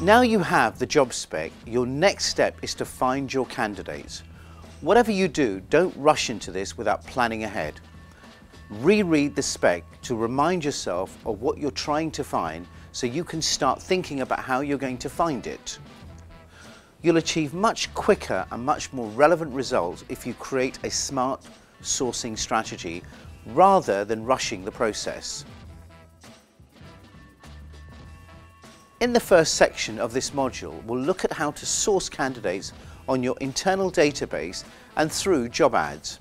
Now you have the job spec, your next step is to find your candidates. Whatever you do, don't rush into this without planning ahead. Reread the spec to remind yourself of what you're trying to find so you can start thinking about how you're going to find it. You'll achieve much quicker and much more relevant results if you create a smart sourcing strategy rather than rushing the process. In the first section of this module, we'll look at how to source candidates on your internal database and through job ads.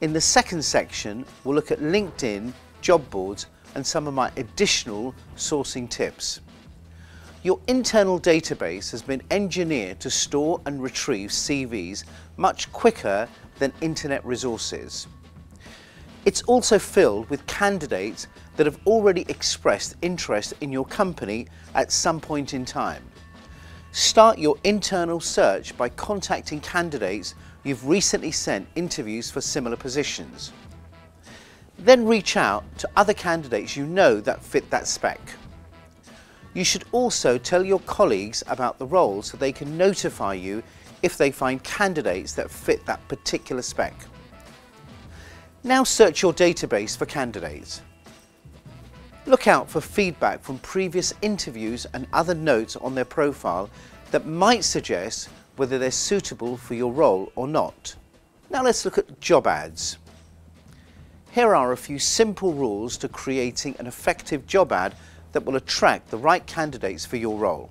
In the second section, we'll look at LinkedIn, job boards, and some of my additional sourcing tips. Your internal database has been engineered to store and retrieve CVs much quicker than internet resources. It's also filled with candidates that have already expressed interest in your company at some point in time. Start your internal search by contacting candidates you've recently sent interviews for similar positions. Then reach out to other candidates you know that fit that spec. You should also tell your colleagues about the role so they can notify you if they find candidates that fit that particular spec. Now search your database for candidates. Look out for feedback from previous interviews and other notes on their profile that might suggest whether they're suitable for your role or not. Now let's look at job ads. Here are a few simple rules to creating an effective job ad that will attract the right candidates for your role.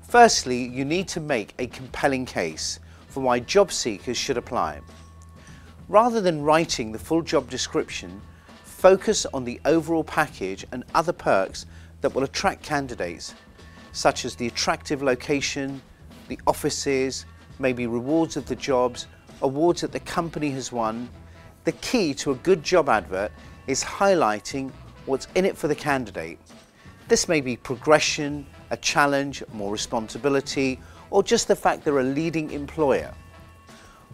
Firstly, you need to make a compelling case for why job seekers should apply. Rather than writing the full job description, focus on the overall package and other perks that will attract candidates, such as the attractive location, the offices, maybe rewards of the jobs, awards that the company has won. The key to a good job advert is highlighting what's in it for the candidate. This may be progression, a challenge, more responsibility, or just the fact they're a leading employer.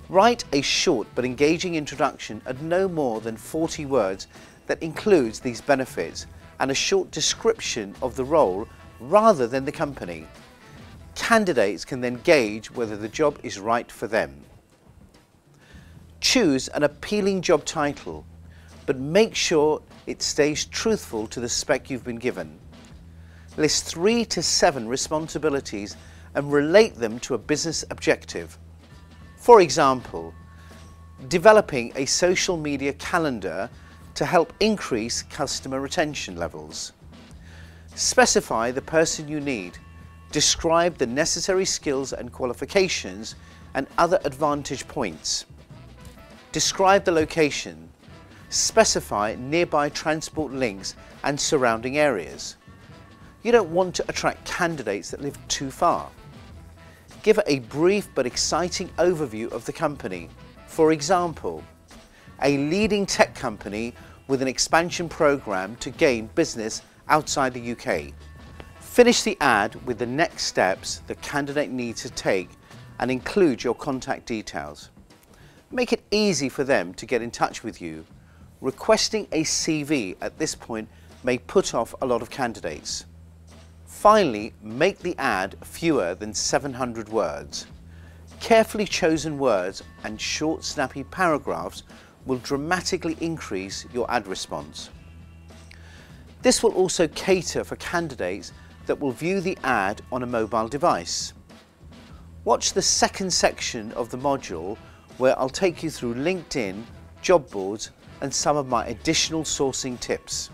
Write a short but engaging introduction at no more than 40 words that includes these benefits and a short description of the role rather than the company. Candidates can then gauge whether the job is right for them. Choose an appealing job title, but make sure it stays truthful to the spec you've been given. List 3 to 7 responsibilities and relate them to a business objective. For example, developing a social media calendar to help increase customer retention levels. Specify the person you need. Describe the necessary skills and qualifications and other advantage points. Describe the location. Specify nearby transport links and surrounding areas. You don't want to attract candidates that live too far. Give a brief but exciting overview of the company. For example, a leading tech company with an expansion program to gain business outside the UK. Finish the ad with the next steps the candidate needs to take and include your contact details. Make it easy for them to get in touch with you. Requesting a CV at this point may put off a lot of candidates. Finally, make the ad fewer than 700 words. Carefully chosen words and short, snappy paragraphs will dramatically increase your ad response. This will also cater for candidates that will view the ad on a mobile device. Watch the second section of the module where I'll take you through LinkedIn, job boards, and some of my additional sourcing tips.